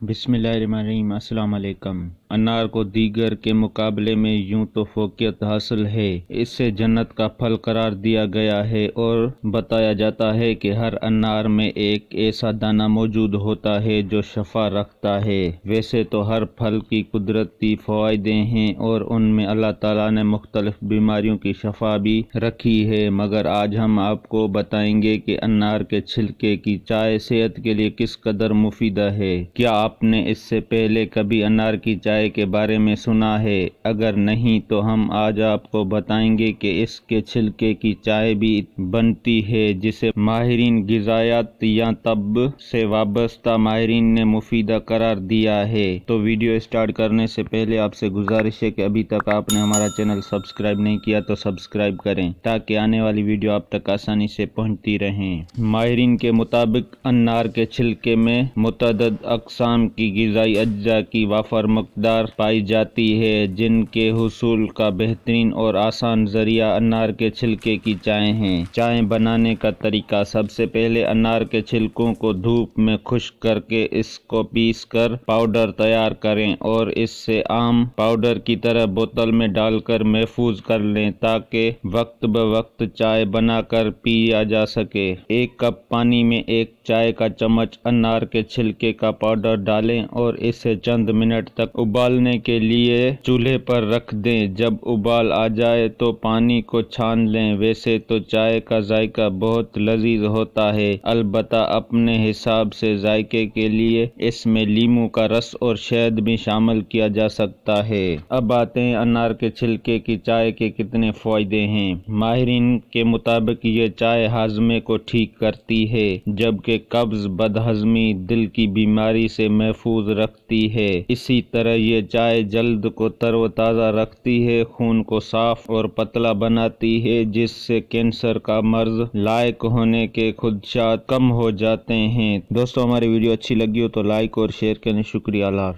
बिस्मिल्लाहिर्रहमानिर्रहीम। अस्सलाम वालेकुम। अनार को दीगर के मुकाबले में यूं तो फोकियत हासिल है, इसे जन्नत का फल करार दिया गया है और बताया जाता है कि हर अनार में एक ऐसा दाना मौजूद होता है जो शफा रखता है। वैसे तो हर फल की कुदरती फ़वाइदे हैं और उनमें अल्लाह ताला ने मुख्तलिफ बीमारियों की शफा भी रखी है, मगर आज हम आपको बताएंगे कि अनार के छिलके की चाय सेहत के लिए किस कदर मुफीदा है। क्या आपने इससे पहले कभी अनार की चाय के बारे में सुना है? अगर नहीं तो हम आज आपको बताएंगे कि इसके छिलके की चाय भी बनती है, जिसे माहिरीन गिज़ायात या तब से वाबस्ता माहिरीन ने मुफीदा करार दिया है। तो वीडियो स्टार्ट करने से पहले आपसे गुजारिश है कि अभी तक आपने हमारा चैनल सब्सक्राइब नहीं किया तो सब्सक्राइब करें ताकि आने वाली वीडियो आप तक आसानी से पहुंचती रहें। माहिरीन के मुताबिक अनार के छिलके में मुतअद्दिद अक़साम की ग़िज़ाई अज्जा की वाफर मक़दार पाई जाती है, जिनके हुसूल का बेहतरीन और आसान ज़रिया अनार के छिलके की चाय है। चाय बनाने का तरीका: सबसे पहले अनार के छिलकों को धूप में खुश्क करके इसको पीस कर पाउडर तैयार करें और इससे आम पाउडर की तरह बोतल में डालकर महफूज कर लें ताकि वक्त ब वक्त चाय बनाकर पिया जा सके। 1 कप पानी में 1 चाय का चम्मच अनार के छिलके का पाउडर डालें और इसे चंद मिनट तक उबालने के लिए चूल्हे पर रख दें। जब उबाल आ जाए तो पानी को छान लें। वैसे तो चाय का जायका बहुत लजीज होता है, अलबत्ता अपने हिसाब से जायके के लिए इसमें लीमू का रस और शहद भी शामिल किया जा सकता है। अब आते हैं अनार के छिलके की चाय के कितने फायदे हैं। माहिरीन के मुताबिक ये चाय हाजमे को ठीक करती है, जबकि कब्ज, बदहजमी, दिल की बीमारी से महफूज रखती है। इसी तरह ये चाय जल्द को तरोताज़ा रखती है, खून को साफ और पतला बनाती है, जिससे कैंसर का मर्ज लायक होने के खुदशात कम हो जाते हैं। दोस्तों, हमारी वीडियो अच्छी लगी हो तो लाइक और शेयर करें। शुक्रिया। अल्लाह।